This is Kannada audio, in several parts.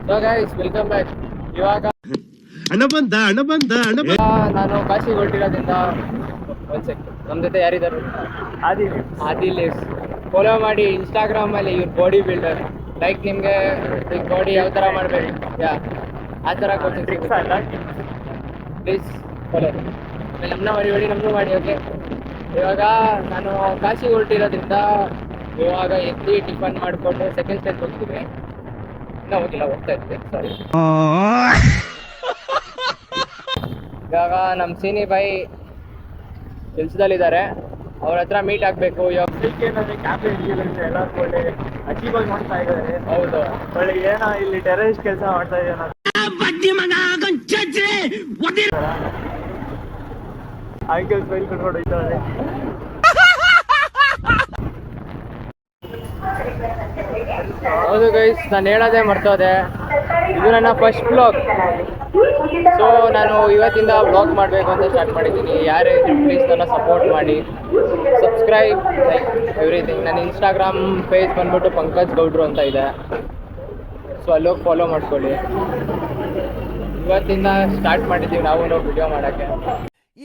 So guys welcome back. ಇವಾಗ ನಾನು ಕಾಶಿಗೆ ಹೊರಟಿರೋದ್ರಿಂದ ಒಂದು ಸೆಕೆಂಡ್ ನಮ್ಮ ಜೊತೆ ಯಾರಿದ್ದಾರೆ? ಆದಿಲ್ ಫಾಲೋ ಮಾಡಿ ಇನ್ಸ್ಟಾಗ್ರಾಮ್ ಅಲ್ಲಿ ಇವ್ರು ಬಾಡಿ ಬಿಲ್ಡರ್. ಲೈಕ್ ನಿಮಗೆ ಬಾಡಿ ಯಾವ ಥರ ಮಾಡಬೇಕು ಆ ಥರ ಪ್ಲೀಸ್ ಫಾಲೋ. ನಮ್ಮನ್ನ ಮರಿಬೇಡಿ, ನಮ್ಮನ್ನು ಮಾಡಿ. ಓಕೆ, ಇವಾಗ ನಾನು ಕಾಶಿಗೆ ಹೊರಟಿರೋದ್ರಿಂದ ಇವಾಗ ಎದ್ದು ಟಿಫನ್ ಮಾಡಿಕೊಂಡು ಸೆಕೆಂಡ್ ಸ್ಟೇಜ್ ಹೋಗ್ತೀವಿ. ಇನ್ನೂ ಹೋಗಿಲ್ಲ, ಹೋಗ್ತಾ ಇದ್ದೆ, ಸಾರಿ. ಇವಾಗ ನಮ್ಮ ಸೀನಿ ಬಾಯಿ ಕೆಲ್ಸದಲ್ಲಿದ್ದಾರೆ, ಅವ್ರ ಹತ್ರ ಮೀಟ್ ಆಗಬೇಕು. ಇವಾಗ ಅಚೀವ್ ಮಾಡ್ತಾ ಇದ್ದಾರೆ. ಹೌದು, ಒಳ್ಳೆ ಏನೋ ಇಲ್ಲಿ ಟೆರರಿಸ್ಟ್ ಕೆಲಸ ಮಾಡ್ತಾ ಇದ್ದಾರೆ. ಅಂಕಲ್ ಫೈಲ್ ಕಟ್ಕೊಂಡು ಹೋಗ್ತಾರೆ. ಹೌದು ಗೈಸ್, ನಾನು ಹೇಳೋದೇ ಮರ್ತೋದೆ, ಇದು ನನ್ನ ಫಸ್ಟ್ ಬ್ಲಾಗ್. ಸೊ ನಾನು ಇವತ್ತಿಂದ ಬ್ಲಾಗ್ ಮಾಡಬೇಕು ಅಂತ ಸ್ಟಾರ್ಟ್ ಮಾಡಿದ್ದೀನಿ. ಯಾರೇ ಪ್ಲೀಸ್ ನನ್ನ ಸಪೋರ್ಟ್ ಮಾಡಿ, ಸಬ್ಸ್ಕ್ರೈಬ್, ಲೈಕ್ ಎವ್ರಿಥಿಂಗ್. ನನ್ನ ಇನ್ಸ್ಟಾಗ್ರಾಮ್ ಪೇಜ್ ಬಂದ್ಬಿಟ್ಟು ಪಂಕಜ್ ಗೌಡ್ರು ಅಂತ ಇದೆ, ಸೊ ಅಲ್ಲೋಗಿ ಫಾಲೋ ಮಾಡ್ಕೊಳ್ಳಿ. ಇವತ್ತಿಂದ ಸ್ಟಾರ್ಟ್ ಮಾಡಿದ್ದೀವಿ ನಾವು ವಿಡಿಯೋ ಮಾಡೋಕ್ಕೆ.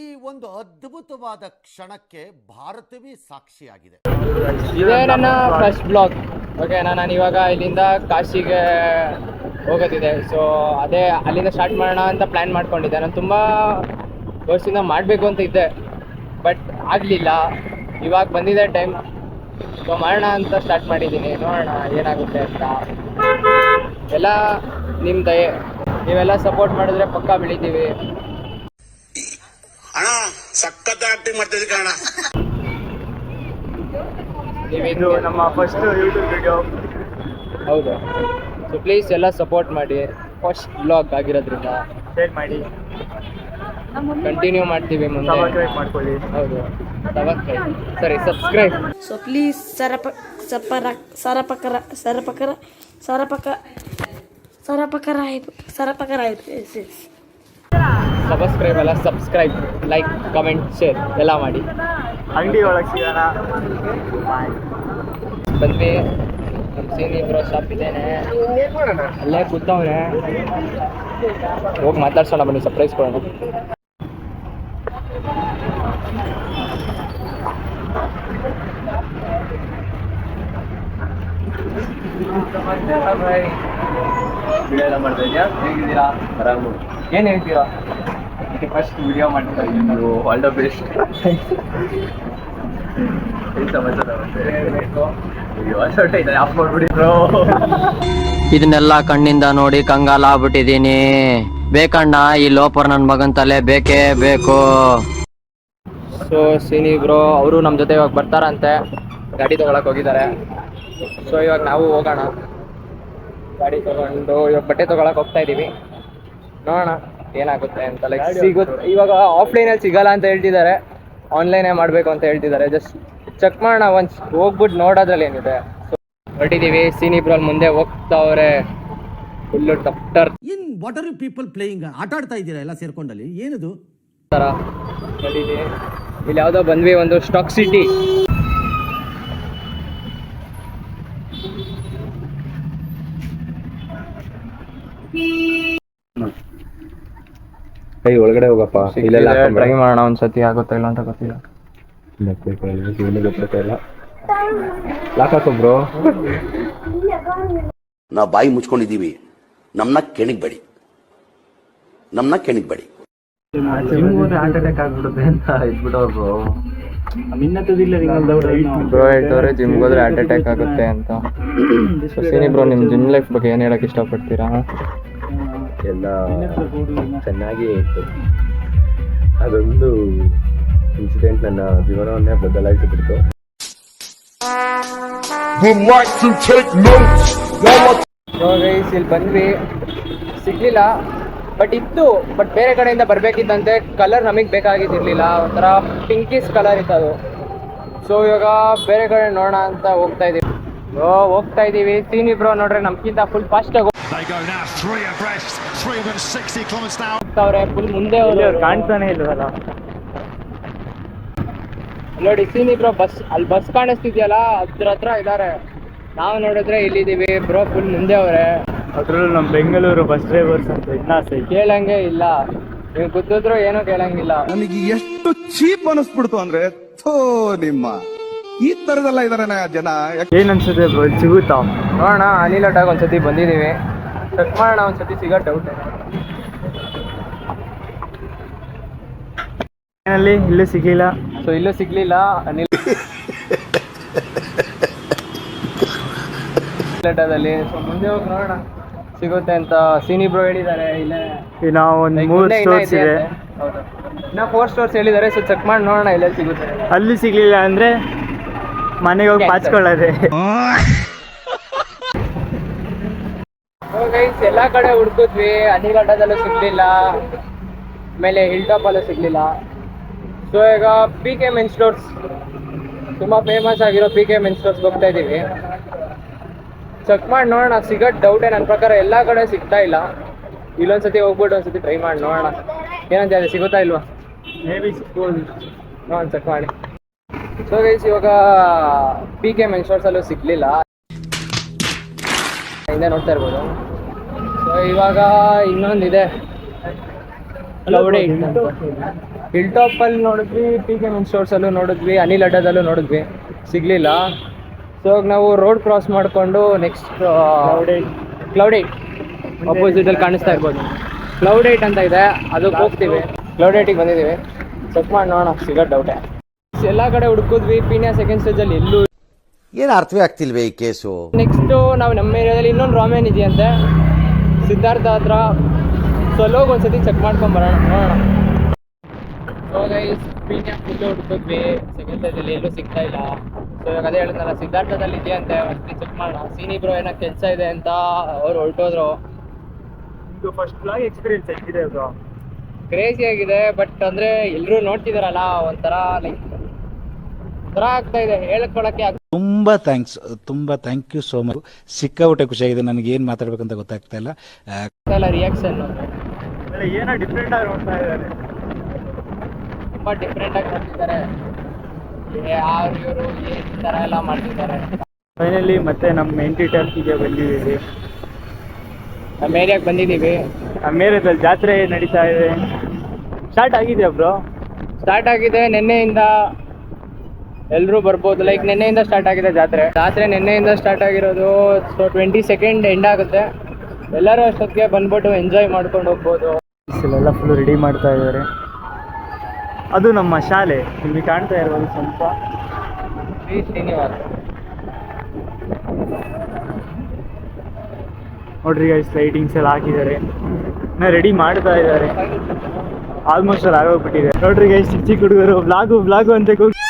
ಈ ಒಂದು ಅದ್ಭುತವಾದ ಕ್ಷಣಕ್ಕೆ ಭಾರತವೇ ಸಾಕ್ಷಿಯಾಗಿದೆ. ಇದೇ ನನ್ನ ಫಸ್ಟ್ ಬ್ಲಾಗ್. ಓಕೆ, ನಾನು ಇವಾಗ ಇಲ್ಲಿಂದ ಕಾಶಿಗೆ ಹೋಗೋದಿದೆ. ಸೊ ಅದೇ ಅಲ್ಲಿಂದ ಸ್ಟಾರ್ಟ್ ಮಾಡೋಣ ಅಂತ ಪ್ಲ್ಯಾನ್ ಮಾಡ್ಕೊಂಡಿದ್ದೆ. ನಾನು ತುಂಬ ವರ್ಷದಿಂದ ಮಾಡಬೇಕು ಅಂತ ಇದ್ದೆ, ಬಟ್ ಆಗಲಿಲ್ಲ. ಇವಾಗ ಬಂದಿದೆ ಟೈಮ್, ಸೊ ಮಾಡೋಣ ಅಂತ ಸ್ಟಾರ್ಟ್ ಮಾಡಿದ್ದೀನಿ. ನೋಡೋಣ ಏನಾಗುತ್ತೆ ಅಂತ. ಎಲ್ಲ ನಿಮ್ಮ ದಯೆ, ನೀವೆಲ್ಲ ಸಪೋರ್ಟ್ ಮಾಡಿದ್ರೆ ಪಕ್ಕಾ ಬೆಳಿತೀವಿ. ಅಣ್ಣ ಸಖತ್ ಆಕ್ಟಿಂಗ್ ಮಾಡ್ತಿದ್ದೆ ಕಣ. ಇದು ನಮ್ಮ ಫಸ್ಟ್ ಯೂಟ್ಯೂಬ್ ವಿಡಿಯೋ. ಹೌದು, ಸೊ ಪ್ಲೀಸ್ ಎಲ್ಲ ಸಪೋರ್ಟ್ ಮಾಡಿ. ಫಸ್ಟ್ ಬ್ಲಾಗ್ ಆಗಿರೋದ್ರಿಂದ ಶೇರ್ ಮಾಡಿ, ಕಂಟಿನ್ಯೂ ಮಾಡ್ತೀವಿ ಮುಂದೆ. ಸಬ್ಸ್ಕ್ರೈಬ್ ಮಾಡ್ಕೊಳ್ಳಿ. ಹೌದು, ಸಬ್ಸ್ಕ್ರೈಬ್. ಸೊ ಪ್ಲೀಸ್ ಸಬ್ಸ್ಕ್ರೈಬ್ ಅಲ್ಲ, ಸಬ್ಸ್ಕ್ರೈಬ್, ಲೈಕ್, ಕಮೆಂಟ್, ಶೇರ್ ಎಲ್ಲ ಮಾಡಿ. ಅಂಗಡಿ ಒಳಗೆ ಸಿಗೋಣ. ಬಂದ್ವಿ, ನಮ್ಮ ಸೀನಿ ಬ್ರೋ ಶಾಪ್ ಇದ್ದೇನೆ, ಅಲ್ಲೇ ಕೂತವ್ರೆ. ಹೋಗಿ ಮಾತಾಡ್ಸೋಣ ಬನ್ನಿ, ಸರ್ಪ್ರೈಸ್ ಕೊಡೋಣ. ವಿಡಿಯೋ ಮಾಡ್ತಾ ಇದೆಯಾ? ಹೇಗಿದ್ದೀರಾ? ಆರಾಮು. ಏನು ಹೇಳ್ತೀರಾ? ಫಸ್ಟ್ ವಿಡಿಯೋ ಮಾಡ್ತಾ ಇದ್ದೀವಿ. All the best. ಏನು ಸಮಾಚಾರ? ಆಫ್ ಮಾಡ್ಬಿಡಿ ಬ್ರೋ. ಇದನ್ನೆಲ್ಲ ಕಣ್ಣಿಂದ ನೋಡಿ ಕಂಗಾಲಾಗ್ಬಿಟ್ಟಿದೀನಿ. ಬೇಕಣ್ಣ, ಈ ಲೋಪರ್ ನನ್ನ ಮಗನ್ ತಲೆ ಬೇಕೇ ಬೇಕು. ಸೊ ಸೀನಿ ಬ್ರೋ ಅವರು ನಮ್ಮ ಜೊತೆ ಇವಾಗ ಬರ್ತಾರಂತೆ, ಗಾಡಿ ತೊಗೊಳಕ್ಕೆ ಹೋಗಿದ್ದಾರೆ. ಸೊ ಇವಾಗ ನಾವು ಹೋಗೋಣ, ಗಾಡಿ ತೊಗೊಂಡು ಇವಾಗ ಬಟ್ಟೆ ತೊಗೊಳಕ್ಕೆ ಹೋಗ್ತಾ ಇದ್ದೀವಿ. ನೋಡೋಣ ಏನಾಗುತ್ತೆ ಅಂತ. ಲೈಕ್ ಸಿಗುತ್ತೆ, ಇವಾಗ ಆಫ್ಲೈನಲ್ಲಿ ಸಿಗಲ್ಲ ಅಂತ ಹೇಳ್ತಿದ್ದಾರೆ, ಆನ್ಲೈನೇ ಮಾಡಬೇಕು ಅಂತ ಹೇಳ್ತಿದ್ದಾರೆ. ಜಸ್ಟ್ ಚೆಕ್ ಮಾಡೋಣ ಒನ್ಸ್, ಹೋಗ್ಬಿಟ್ಟು ನೋಡೋದ್ರಲ್ಲಿ ಏನಿದೆ. ಸೊ ಹೊರಟಿದ್ದೀವಿ, ಸೀನಿ ಬ್ರೋ ಮುಂದೆ ಹೋಗ್ತಾವ್ರೆ, full tougher what are you people playing? ಆಟ ಆಡ್ತಾ ಇದ್ದೀರಾ ಎಲ್ಲ ಸೇರ್ಕೊಂಡಲ್ಲಿ? ಏನಿದು ಥರ ಹೊರಟಿದ್ದೀವಿ. ಇಲ್ಲಿ ಯಾವುದೋ ಬಂದ್ವಿ, ಒಂದು ಸ್ಟಾಕ್ ಸಿಟಿ. ಒಳಗಡೆ ಹೋಗಪ್ಪ, ಇಲ್ಲೆಲ್ಲ ಟ್ರೈ ಮಾಡೋಣ ಒಂದ್ಸತಿ, ಆಗುತ್ತಾ ಇಲ್ಲ ಅಂತ ಗೊತ್ತಿಲ್ಲ. ಗೊತ್ತಾಗ್ತಾ ಲಾಕ್ ಹಾಕೋ ಬ್ರೋ. ನಾವು ಬಾಯಿ ಮುಚ್ಕೊಂಡಿದ್ದೀವಿ, ನಮ್ಮನ್ನ ಕೆಣಿಗ್ಬೇಡಿ, ನಮ್ಮನ್ನ ಕೆಣಿಗ್ಬೇಡಿ. ಹಾರ್ಟ್ ಅಟ್ಯಾಕ್ ಆಗ್ಬಿಡುತ್ತೆ ಅಂತ ಇದ್ಬಿಟ್ಟವ್ರು ಬ್ರೋ. ಬ್ರೋ ಹೇಳ್ತವ್ರೆ ಜಿಮ್ಗೆ ಹೋದ್ರೆ ಹಾರ್ಟ್ ಅಟ್ಯಾಕ್ ಆಗುತ್ತೆ ಅಂತ. ಸೊ ಸೀನಿ ಬ್ರೋ, ನಿಮ್ಮ ಜಿಮ್ ಲೈಫ್ ಬಗ್ಗೆ ಏನು ಹೇಳಕ್ಕೆ ಇಷ್ಟಪಡ್ತೀರಾ? ಎಲ್ಲ ಚೆನ್ನಾಗೇ ಇತ್ತು. ಅದೊಂದು ಇನ್ಸಿಡೆಂಟ್ ನನ್ನ ಜೀವನವನ್ನೇ ಬದಲಾಯಿಸಿಬಿಡ್ತು. ಸೊ ಗೈಸ್, ಇಲ್ಲಿ ಬಂದ್ವಿ, ಸಿಗ್ಲಿಲ್ಲ, ಬಟ್ ಇತ್ತು. ಬಟ್ ಬೇರೆ ಕಡೆಯಿಂದ ಬರಬೇಕಿತ್ತಂತೆ. ಕಲರ್ ನಮಗೆ ಬೇಕಾಗಿದ್ದಿರಲಿಲ್ಲ, ಒಂಥರ ಪಿಂಕಿಶ್ ಕಲರ್ ಇತ್ತು ಅದು. ಸೊ ಇವಾಗ ಬೇರೆ ಕಡೆ ನೋಡೋಣ ಅಂತ ಹೋಗ್ತಾ ಇದ್ದೀವಿ. ಸೀನಿ ಬ್ರೋ ನೋಡ್ರೆ ನಮ್ಗಿಂತ ಫುಲ್ ಫಾಸ್ಟ್ ಆಗಿ ಹೋಗ್ತಾವ್ರೆ, ಫುಲ್ ಮುಂದೆ ಅವರು ಕಾಣ್ತಾನೆ ಇಲ್ವಲ್ಲ. ನೋಡಿ ಸೀನಿ ಬ್ರೋ, ಅಲ್ಲಿ ಬಸ್ ಕಾಣಿಸ್ತಿದ್ಯಲ್ಲ, ಅದ್ರ ಹತ್ರ ಇದ್ದಾರೆ. ನಾವು ನೋಡಿದ್ರೆ ಇಲ್ಲಿದ್ದೀವಿ. ಬ್ರೋ ಫುಲ್ ಮುಂದೆ ಅವರೇ. ಅದ್ರಲ್ಲೂ ನಮ್ಮ ಬೆಂಗಳೂರು ಬಸ್ ಡ್ರೈವರ್ಸ್ ಅಂತ ಇನ್ನ ಸೈ ಕೇಳಂಗೆ ಇಲ್ಲ, ನೀವು ಗೊತ್ತಿದ್ರು ಏನೂ ಕೇಳಂಗಿಲ್ಲ. ನನಗೆ ಎಷ್ಟು ಚೀಪ್ ಅನಿಸ್ಬಿಡ್ತು ಅಂದ್ರೆ ಥೋ ನಿಮ್ಮ ಈ ತರದೆಲ್ಲ ಇದಾರೆ ಜನ. ಏನ್ ಅನ್ಸುತ್ತೆ ಬ್ರೋ, ಇಲ್ಲಿ ಸಿಗುತ್ತಾ? ನೋಡೋಣ, ಅನಿಲ್ ಅಡ್ಡಾಗ ಒಂದ್ಸತಿ ಬಂದಿದ್ದೀವಿ, ಚೆಕ್ ಮಾಡೋಣ, ಒಂದ್ಸತಿ ಸಿಗೋ ಡೌಟ್. ಏನಲ್ಲಿ ಇಲ್ಲೂ ಸಿಗ್ಲಿಲ್ಲ. ಸೊ ಇಲ್ಲೂ ಸಿಗ್ಲಿಲ್ಲ. ಅನಿಲ್ ಅಡ್ಡಾದಲ್ಲಿ ಸೊ ಮುಂದೆ ಹೋಗಿ ನೋಡೋಣ ಸಿಗುತ್ತೆ ಅಂತ ಸೀನಿ ಬ್ರೋ ಹೇಳಿದ್ದಾರೆ. ಇಲ್ಲೇ ಇನ್ನ ಒಂದು like 3 ಮುಂದೆ ಇನ್ನ ಸ್ಟೋರ್ಸ್ ಇದೆ. ಹೌದು, ಇನ್ನ 4 ಸ್ಟೋರ್ಸ್ ಹೇಳಿದ್ದಾರೆ. ಸೊ ಚೆಕ್ ಮಾಡಿ ನೋಡೋಣ ಇಲ್ಲೇ ಸಿಗುತ್ತೆ. ಅಲ್ಲಿ ಸಿಗ್ಲಿಲ್ಲ ಅಂದ್ರೆ ಮನೆಗೆ ಹೋಗಿ ಪಾಚ್ಕೊಳ್ಳೋದೆ. ಎಲ್ಲ ಕಡೆ ಹುಡ್ಕಿದ್ವಿ, ಅನಿಲ್ ಅಡ್ಡದಲ್ಲೂ ಸಿಗ್ಲಿಲ್ಲ, ಆಮೇಲೆ ಹಿಲ್ ಟಾಪ್ ಅಲ್ಲೂ ಸಿಗ್ಲಿಲ್ಲ. ಸೊ ಈಗ PK ಮೆನ್ ಸ್ಟೋರ್ಸ್, ತುಂಬಾ ಫೇಮಸ್ ಆಗಿರೋ PK ಮೆನ್ ಸ್ಟೋರ್ಸ್ ಹೋಗ್ತಾ ಇದೀವಿ. ಚೆಕ್ ಮಾಡಿ ನೋಡೋಣ, ಸಿಗೋದು ಡೌಟೇ. ನನ್ನ ಪ್ರಕಾರ ಎಲ್ಲ ಕಡೆ ಸಿಗ್ತಾ ಇಲ್ಲ. ಇಲ್ಲೊಂದ್ಸತಿ ಹೋಗ್ಬಿಟ್ಟು ಒಂದ್ಸತಿ ಟ್ರೈ ಮಾಡಿ ನೋಡೋಣ ಏನಂತ ಹೇಳಿ, ಸಿಗುತ್ತಾ ಇಲ್ವಾ? ಮೇ ಬಿ ಸಿಗ್ಬೋದು. ನೋಡೋಣ, ಚೆಕ್ ಮಾಡಿ. ಸೊ ಗೈಸ್, ಇವಾಗ PK ಮೆನ್ ಸ್ಟೋರ್ಸ್ ಅಲ್ಲೂ ಸಿಗ್ಲಿಲ್ಲ, ಹಿಂದೆ ನೋಡ್ತಾ ಇರ್ಬೋದು. ಸೊ ಇವಾಗ ಇನ್ನೊಂದಿದೆ ಕ್ಲೌಡ್ ಏಟ್ ಅಂತ. ಹಿಲ್ ಟಾಪ್ ಅಲ್ಲಿ ನೋಡಿದ್ವಿ, PK ಮೆನ್ ಸ್ಟೋರ್ಸ್ ಅಲ್ಲೂ ನೋಡಿದ್ವಿ, ಅನಿಲ್ ಅಡ್ಡದಲ್ಲೂ ನೋಡಿದ್ವಿ, ಸಿಗ್ಲಿಲ್ಲ. ಸೊ ನಾವು ರೋಡ್ ಕ್ರಾಸ್ ಮಾಡಿಕೊಂಡು ನೆಕ್ಸ್ಟ್ ಕ್ಲೌಡ್ ಏಟ್ ಅಪೋಸಿಟ್ ಅಲ್ಲಿ ಕಾಣಿಸ್ತಾ ಇರ್ಬೋದು, ಕ್ಲೌಡ್ ಏಟ್ ಅಂತ ಇದೆ, ಅದಕ್ಕೆ ಹೋಗ್ತೀವಿ. ಕ್ಲೌಡ್ ಏಟಿಗೆ ಬಂದಿದ್ದೀವಿ, ಚೆಕ್ ಮಾಡಿ ನೋಡೋಣ, ಸಿಗೋ ಡೌಟೇ. ಎಲ್ಲ ಕಡೆ ಹುಡುಕಿದ್ವಿ, ಪೀಣ್ಯ ಸೆಕೆಂಡ್ ಸ್ಟೇಜಲ್ಲಿ ಎಲ್ಲೂ ಏನು ಅರ್ಥವೇ ಆಗ್ತಿಲ್ವೇ ಈ ಕೇಸು. ನೆಕ್ಸ್ಟು ನಾವು ನಮ್ಮ ಏರಿಯಾದಲ್ಲಿ ಇನ್ನೊಂದು ರಾಮೆನ್ ಇದೆಯಂತೆ ಸಿದ್ಧಾರ್ಥ ಹತ್ರ. ಸೊ ಅಲ್ಲೋಗಿ ಒಂದ್ಸತಿ ಚೆಕ್ ಮಾಡ್ಕೊಂಬರೋಣ, ನೋಡೋಣ. ಸೊ ಗೈಸ್, ಪೀಣ್ಯ ಫುಲ್ಲು ಹುಡುಕಿದ್ವಿ, ಸೆಕೆಂಡ್ ಸ್ಟೇಜಲ್ಲಿ ಎಲ್ಲೂ ಸಿಗ್ತಾ ಇಲ್ಲ. ಸೊ ಇವಾಗ ಅದೇ ಹೇಳಿದ್ನಲ್ಲ, ಸಿದ್ಧಾರ್ಥದಲ್ಲಿ ಇದೆಯಂತೆ, ಒಂದ್ಸತಿ ಚೆಕ್ ಮಾಡೋಣ. ಸೀನಿ ಬ್ರೋ ಏನೋ ಕೆಲಸ ಇದೆ ಅಂತ ಅವ್ರು ಹೊರಟೋದ್ರು. ಇದು ಫಸ್ಟ್ ಬ್ಲಾಗ್ ಎಕ್ಸ್ಪೀರಿಯನ್ಸ್ ಆಗಿದೆ ಬ್ರೋ. ಕ್ರೇಜಿ ಆಗಿದೆ, ಬಟ್ ಅಂದರೆ ಎಲ್ಲರೂ ನೋಡ್ತಿದಾರಲ್ಲ, ಒಂಥರ ಲೈಕ್ ಒಂಥರ ಆಗ್ತಾ ಇದೆ, ಹೇಳ್ಕೊಳಕ್ಕೆ ತುಂಬಾ ಥ್ಯಾಂಕ್ ಯು ಸೋ ಮಚ್. ಸಿಕ್ಕಾಬಿಟ್ಟೆ ಖುಷಿಯಾಗಿದೆ, ನನಗೆ ಏನು ಮಾತಾಡ್ಬೇಕಂತ ಗೊತ್ತಾಗ್ತಾ ಇಲ್ಲ. ರಿಯಾಕ್ಷನ್ ಏನೋ ಡಿಫ್ರೆಂಟ್ ಆಗಿ ನೋಡ್ತಾ ಇದ್ದಾರೆ, ತುಂಬ ಡಿಫ್ರೆಂಟ್ ಆಗಿ ನೋಡ್ತಿದ್ದಾರೆ, ಯಾರು ಇವರು ಈ ಥರ ಎಲ್ಲ ಮಾಡ್ತಿದ್ದಾರೆ. ಫೈನಲಿ ಮತ್ತೆ ನಮ್ಮ ಎಂಟ್ರಿ ಟರ್ಕಿಗೆ ಬಂದಿದ್ದೀವಿ. ನಮ್ಮ ಏರಿಯಾಗೆ ಬಂದಿದ್ದೀವಿ. ನಮ್ಮ ಏರಿಯಾದಲ್ಲಿ ಜಾತ್ರೆ ನಡೀತಾ ಇದೆ. ಸ್ಟಾರ್ಟ್ ಆಗಿದೆಯಾ ಬ್ರೋ? ಸ್ಟಾರ್ಟ್ ಆಗಿದೆ ನಿನ್ನೆಯಿಂದ, ಎಲ್ಲರೂ ಬರ್ಬೋದು. ಲೈಕ್ ನಿನ್ನೆಯಿಂದ ಸ್ಟಾರ್ಟ್ ಆಗಿದೆ ಜಾತ್ರೆ ನಿನ್ನೆಯಿಂದ ಸ್ಟಾರ್ಟ್ ಆಗಿರೋದು. ಸೊ 22nd ಎಂಡ್ ಆಗುತ್ತೆ. ಎಲ್ಲರೂ ಅಷ್ಟೊತ್ತಿಗೆ ಬಂದ್ಬಿಟ್ಟು ಎಂಜಾಯ್ ಮಾಡ್ಕೊಂಡು ಹೋಗ್ಬೋದು. ಇಲ್ಲೆಲ್ಲ ಫುಲ್ ರೆಡಿ ಮಾಡ್ತಾ ಇದ್ದಾರೆ. ಅದು ನಮ್ಮ ಶಾಲೆ, ನಿಮಗೆ ಕಾಣ್ತಾ ಇರ್ಬೋದು ಸ್ವಲ್ಪ. ಶ್ರೀ ಶ್ರೀನಿವಾಸ ನೋಡ್ರಿ ಗೈಸ್, ಲೈಟಿಂಗ್ಸ್ ಎಲ್ಲ ಹಾಕಿದ್ದಾರೆ, ಇನ್ನ ರೆಡಿ ಮಾಡ್ತಾ ಇದ್ದಾರೆ. ಆಲ್ಮೋಸ್ಟ್ ಅಲ್ಲಿ ಆಗೋಗ್ಬಿಟ್ಟಿದೆ. ನೋಡ್ರಿ ಗೈಸ್, ಚಿಕ್ಕ ಚಿಕ್ಕ ಹುಡುಗರು ಬ್ಲಾಗು ಅಂತ ಕೂಗ್ತಾ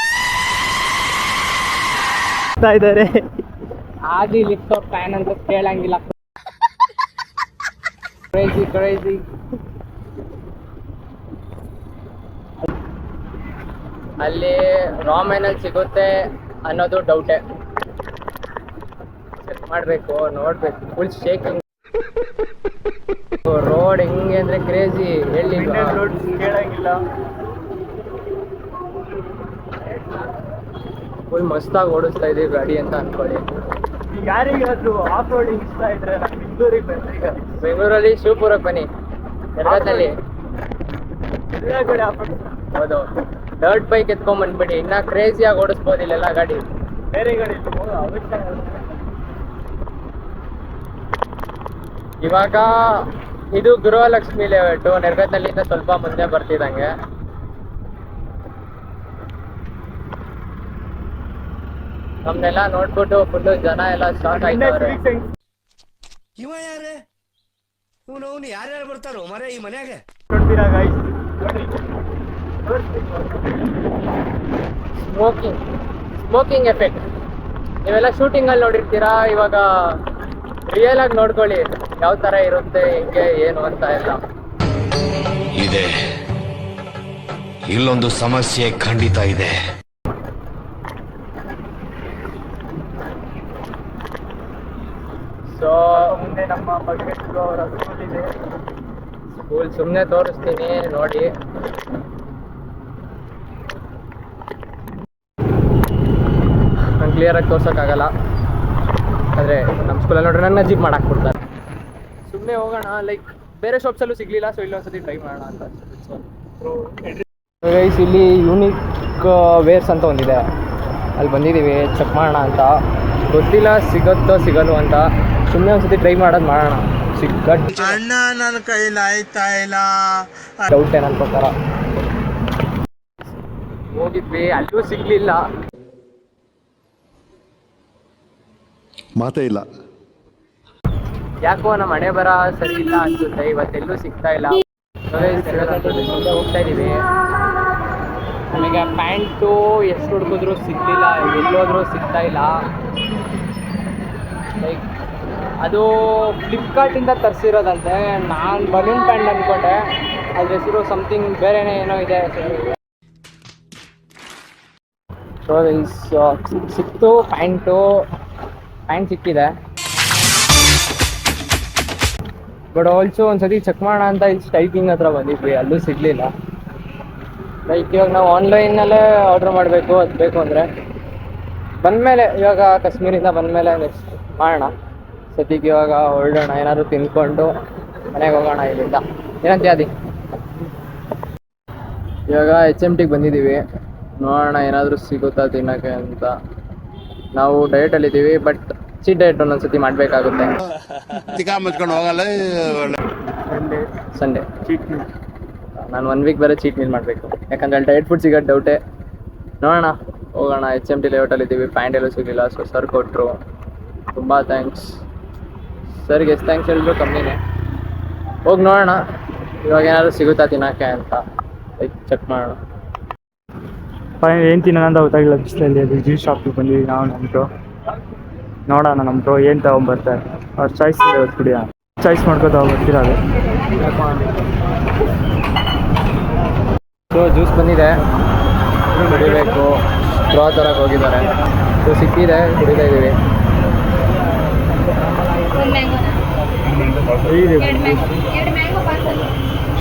ಇದ್ದಾರೆ. ಆದಿ ಲಿಫ್ಟ್ ಆಫ್ ಫ್ಯಾನ್ ಅಂತ ಕೇಳಂಗಿಲ್ಲ. ಕ್ರೇಜಿ ಅಲ್ಲಿ ರಾಮೆನಲ್ಲಿ ಸಿಗುತ್ತೆ ಅನ್ನೋದು ಡೌಟೇ. ಚೆಕ್ ಮಾಡಬೇಕು, ನೋಡಬೇಕು. ಫುಲ್ ಶೇಕಿಂಗ್ ರೋಡ್ ಹೆಂಗೆ ಅಂದರೆ ಕ್ರೇಜಿ, ಹೇಳಿ ಕೇಳಂಗಿಲ್ಲ. ಫುಲ್ ಮಸ್ತಾಗಿ ಓಡಿಸ್ತಾ ಇದೀವಿ ಗಾಡಿ ಅಂತ ಅನ್ಕೊಳ್ಳಿ. ಯಾರಿಗಾದ್ರೂ ಆಫ್ ರೋಡಿಂಗ್ ಇಷ್ಟ ಇದ್ರೆ ಬೆಂಗಳೂರಿಗೆ ಬನ್ನಿ. ಬೆಂಗಳೂರಲ್ಲಿ ಶಿವಪುರಕ್ಕೆ ಬನ್ನಿ, ಎರಡಲ್ಲಿ ಎಲ್ಲ ಕಡೆ ಆಫ್ ಹೌದು. ಡರ್ಟ್ ಬೈಕ್ ಎತ್ಕೊಂಡ್ಬಂದ್ಬಿಡಿ, ಇನ್ನ ಕ್ರೇಜಿಯಾಗಿ ಓಡಿಸ್ಬೋದು ಇಲ್ಲೆಲ್ಲ ಗಾಡಿ. ಬೇರೆ ಗಾಡಿ ಅವಶ್ಯ. ಇವಾಗ ಇದು ಗೃಹಲಕ್ಷ್ಮಿ ಲೇಔಟು, ನೆರಗನಹಳ್ಳಿಯಿಂದ ಸ್ವಲ್ಪ ಮುಂದೆ ಬರ್ತಿದ್ದಂಗೆ. ನಮ್ನೆಲ್ಲ ನೋಡ್ಬಿಟ್ಟು ಫುಲ್ಲು ಜನ ಎಲ್ಲ ಶಾಕ್ ಆಯ್ತವ್ರೆ. ಇವ ಯಾರೇ ಇವನು ಯಾರ್ಯಾರು ಬರ್ತಾರೋ ಮರೆ ಈ ಮನ್ಯಾಗೆ. ನೋಡ್ತೀರಾ ಗೈಸ್, ಸ್ಮೋಕಿಂಗ್ ಎಫೆಕ್ಟ್ ನೀವೆಲ್ಲ ಶೂಟಿಂಗಲ್ಲಿ ನೋಡಿರ್ತೀರಾ. ಇವಾಗ ರಿಯಲ್ ಆಗಿ ನೋಡ್ಕೊಳ್ಳಿ ಯಾವ ಥರ ಇರುತ್ತೆ, ಹೆಂಗೆ ಏನು ಅಂತ ಎಲ್ಲ. ಇದೆ, ಇಲ್ಲೊಂದು ಸಮಸ್ಯೆ ಖಂಡಿತ ಇದೆ. ಸೊ ಮುಂದೆ ನಮ್ಮ ಬಗ್ಗೆಟ್ಟು ಅವರ ಸ್ಕೂಲ್ ಇದೆ. ಸ್ಕೂಲ್ ಸುಮ್ಮನೆ ತೋರಿಸ್ತೀನಿ ನೋಡಿ. ನಾನು ಕ್ಲಿಯರಾಗಿ ತೋರ್ಸೋಕ್ಕಾಗಲ್ಲ, ಆದರೆ ನಮ್ಮ ಸ್ಕೂಲಲ್ಲಿ ನೋಡ್ರೆ ನನ್ನ ಜಿಪ್ ಮಾಡಾಕ್ಬಿಡ್ತಾರೆ. ಸುಮ್ಮನೆ ಹೋಗೋಣ, ಲೈಕ್ ಬೇರೆ ಶಾಪ್ಸಲ್ಲೂ ಸಿಗಲಿಲ್ಲ, ಸೊ ಇಲ್ಲೊಂದ್ಸತಿ ಟ್ರೈ ಮಾಡೋಣ ಅಂತ. ಗೈಸ್ ಇಲ್ಲಿ ಯೂನಿಕ್ ವೇರ್ಸ್ ಅಂತ ಒಂದಿದೆ, ಅಲ್ಲಿ ಬಂದಿದ್ದೀವಿ ಚೆಕ್ ಮಾಡೋಣ ಅಂತ. ಗೊತ್ತಿಲ್ಲ ಸಿಗುತ್ತೋ ಸಿಗಲ್ವೋ ಅಂತ, ಸುಮ್ಮನೆ ಒಂದ್ಸತಿ ಟ್ರೈ ಮಾಡೋಣ. ಅಣ್ಣ ನನ್ನ ಕೈಲಿ ಆಯ್ತಾ ಇಲ್ಲ. ಡೌಟ್ ನನ್ನ ಪ್ರಕಾರ. ಹೋಗಿದ್ವಿ, ಅಲ್ಲೂ ಸಿಗಲಿಲ್ಲ. ಮಾತೇ ಇಲ್ಲ. ಯಾಕೋ ನಮ್ಮ ಹಣೆ ಬರ ಸರಿ ಇಲ್ಲ ಅನ್ಸುತ್ತೆ, ಇವತ್ತೆಲ್ಲೂ ಸಿಗ್ತಾ ಇಲ್ಲ. ಹೋಗ್ತಾ ಇದ್ದೀವಿ. ನಮಗೆ ಪ್ಯಾಂಟು ಎಷ್ಟು ಹುಡುಕಿದ್ರು ಸಿಗಲಿಲ್ಲ, ಎಲ್ಲೋದ್ರೂ ಸಿಗ್ತಾ ಇಲ್ಲ. ಲೈಕ್ ಅದು ಫ್ಲಿಪ್ಕಾರ್ಟಿಂದ ತರಿಸಿರೋದಂತೆ. ನಾನು ಬಲೂನ್ ಪ್ಯಾಂಟ್ ಅಂದ್ಕೊಂಡೆ, ಅದ್ರ ಹೆಸರು ಸಮಥಿಂಗ್ ಬೇರೆನೇ ಏನೋ ಇದೆ. ಸೊ ಸಿಕ್ತು ಪ್ಯಾಂಟ್ ಸಿಕ್ಕಿದೆ. ಬಟ್ ಆಲ್ಸೋ ಒಂದ್ಸತಿ ಚೆಕ್ ಮಾಡೋಣ ಅಂತ ಇಲ್ಲಿ ಸ್ಟೈಕಿಂಗ್ ಹತ್ರ ಬಂದಿದ್ವಿ, ಅಲ್ಲೂ ಸಿಗಲಿಲ್ಲ. ಲೈಕ್ ಇವಾಗ ನಾವು ಆನ್ಲೈನಲ್ಲೇ ಆರ್ಡ್ರ್ ಮಾಡಬೇಕು, ಅದು ಬೇಕು ಅಂದರೆ ಬಂದಮೇಲೆ, ಇವಾಗ ಕಾಶ್ಮೀರಿಂದ ಬಂದಮೇಲೆ ನೆಕ್ಸ್ಟ್ ಮಾಡೋಣ. ಸದ್ಯಕ್ಕೆ ಇವಾಗ ಹೊರಡೋಣ, ಏನಾದರೂ ತಿನ್ಕೊಂಡು ಮನೆಗೆ ಹೋಗೋಣ ಇಲ್ಲಿಂದ. ಏನಂತ ಅದಿ? ಇವಾಗ HMTಗೆ ಬಂದಿದ್ದೀವಿ, ನೋಡೋಣ ಏನಾದರೂ ಸಿಗುತ್ತಾ ತಿನ್ನೋಕ್ಕೆ ಅಂತ. ನಾವು ಡಯಟಲ್ಲಿದ್ದೀವಿ, ಬಟ್ ಚೀಟ್ ಡಯಟ್ ಒಂದೊಂದ್ಸತಿ ಮಾಡಬೇಕಾಗುತ್ತೆ. Sunday cheat meal. ನಾನು 1 ವೀಕ್ ಬೇರೆ ಚೀಟ್ ಮೀಲ್ ಮಾಡಬೇಕು, ಯಾಕಂದ್ರೆ ಅಲ್ಲಿ ಡಯಟ್ ಫುಡ್ ಸಿಗೋದು ಡೌಟೇ. ನೋಡೋಣ, ಹೋಗೋಣ. HMT ಲೇಔಟಲ್ಲಿದ್ದೀವಿ, ಪ್ಯಾಂಟ್ ಎಲ್ಲೂ ಸಿಗಲಿಲ್ಲ, ಸೊ ಸರ್ ಕೊಟ್ಟರು. ತುಂಬ ಥ್ಯಾಂಕ್ಸ್ ಸರ್ಗೆ, ಎಷ್ಟು ಥ್ಯಾಂಕ್ಸ್ ಹೇಳಿದ್ರು ಕಮ್ಮಿನೇ. ಹೋಗಿ ನೋಡೋಣ ಇವಾಗ ಏನಾದರೂ ಸಿಗುತ್ತಾ ತಿನ್ನೋಕ್ಕೆ ಅಂತ, ಚೆಕ್ ಮಾಡೋಣ. ಏನು ತಿನ್ನೋಣ ಅಂತ ಗೊತ್ತಾಗಿಲ್ಲ ಬಿಸಿಲಲ್ಲಿ. ಅದು ಜ್ಯೂಸ್ ಶಾಪಿಗೆ ಬಂದಿದ್ದೀವಿ ನಾವು. ನಮ್ಮ ಬ್ರೋ ನೋಡೋಣ, ನಮ್ಮ ಬ್ರೋ ಏನು ತೊಗೊಂಬರ್ತಾರೆ, ಅವ್ರ ಚಾಯ್ಸ್ ಇದೆ, ಅವತ್ತು ಕುಡಿಯೋಣ. ಚಾಯ್ಸ್ ಮಾಡ್ಕೊತಾ ಬರ್ತಿರೋದು. ಸೊ ಜ್ಯೂಸ್ ಬಂದಿದೆ, ಕುಡಿಬೇಕು. ಸ್ಟ್ರಾ ತರಕ್ಕೆ ಹೋಗಿದ್ದಾರೆ, ಸೊ ಸಿಕ್ಕಿದೆ, ಕುಡಿತಾ ಇದ್ದೀವಿ.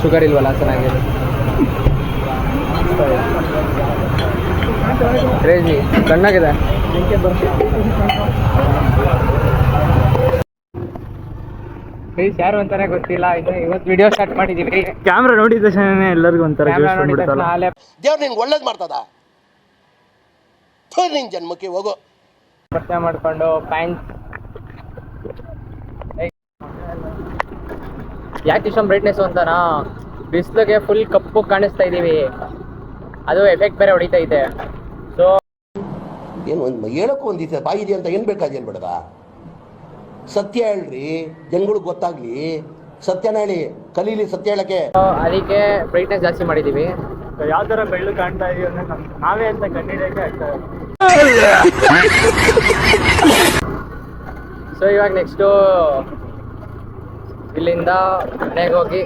ಶುಗರ್ ಇಲ್ವಲ್ಲ, ಚೆನ್ನಾಗಿದೆ. ಕ್ರೇಜಿ ಚೆನ್ನಾಗಿದೆ. ಪ್ಲೀಸ್ ಯಾರು ಅಂತಾನೆ ಗೊತ್ತಿಲ್ಲ. ಇವತ್ತು ವಿಡಿಯೋ ಸ್ಟಾರ್ಟ್ ಮಾಡಿದ್ದೀವಿ. ಕ್ಯಾಮ್ರಾ ನೋಡಿದ ತಕ್ಷಣ ಎಲ್ಲರಿಗೂ ಒಂಥರ ದೇವ್ರು ನಿನ್ಗೆ ಒಳ್ಳೇದು ಮಾಡ್ತದ, ನಿನ್ ಜನ್ಮಕ್ಕೆ ಹೋಗೋ. ಪ್ರಶ್ನೆ ಮಾಡಿಕೊಂಡು ಪ್ಯಾಂಟ್ ಯಾಕೆ ಇಷ್ಟೊಂದು ಬ್ರೈಟ್ನೆಸ್ ಅಂತಾನಾ, ಬಿಸಿಲಿಗೆ ಫುಲ್ ಕಪ್ಪು ಕಾಣಿಸ್ತಾ ಇದ್ದೀವಿ, ಅದು ಎಫೆಕ್ಟ್ ಬೇರೆ ಹೊಡಿತಾ ಇದೆ. ಸೊ ಏನು ಒಂದು ಹೇಳಕ್ಕೂ ಒಂದಿದೆ ಬಾಯಿ ಇದೆ ಅಂತ ಏನು ಬೇಕಾದ ಏನು ಬೇಡದ, ಸತ್ಯ ಹೇಳ್ರಿ, ಜನಗಳಿಗೆ ಗೊತ್ತಾಗ್ಲಿ, ಸತ್ಯನ ಹೇಳಿ, ಕಲೀಲಿ ಸತ್ಯ ಹೇಳಕ್ಕೆ. ಅದಕ್ಕೆ ಬ್ರೈಟ್ನೆಸ್ ಜಾಸ್ತಿ ಮಾಡಿದ್ದೀವಿ. ಯಾವ ಥರ ಬೆಳ್ಳು ಕಾಣ್ತಾ ಇದೀವಿ ಅಂದರೆ ನಾವೇ ಅಂತ ಕಂಡಿಡಿಯೋಕ್ಕೆ ಆಗ್ತಾ ಇದೆ. ಸೊ ಇವಾಗ ನೆಕ್ಸ್ಟು ಇಲ್ಲಿಂದ ಮನೆಗೆ ಹೋಗಿ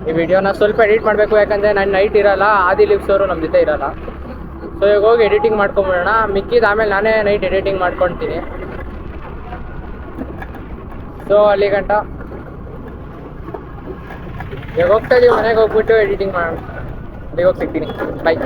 ಈ ವಿಡಿಯೋನ ಸ್ವಲ್ಪ ಎಡಿಟ್ ಮಾಡಬೇಕು, ಯಾಕಂದರೆ ನಾನು ನೈಟ್ ಇರಲ್ಲ, ಆದಿ ಲಿವ್ಸ್ ಅವರು ನಮ್ಮ ಜೊತೆ ಇರಲ್ಲ. ಸೊ ಇವಾಗ ಹೋಗಿ ಎಡಿಟಿಂಗ್ ಮಾಡ್ಕೊಂಬಿಡೋಣ, ಮಿಕ್ಕಿದ ಆಮೇಲೆ ನಾನೇ ನೈಟ್ ಎಡಿಟಿಂಗ್ ಮಾಡ್ಕೊಳ್ತೀನಿ. ಸೊ ಅಲ್ಲಿ ಗಂಟ ಇವಾಗ ಹೋಗ್ತಾ ಇದೀವಿ, ಮನೆಗೆ ಹೋಗ್ಬಿಟ್ಟು ಎಡಿಟಿಂಗ್ ಮಾಡೋಣ. ಅಲ್ಲಿಗೆ ಹೋಗಿ ಸಿಗ್ತೀನಿ. ಬಾಯ್.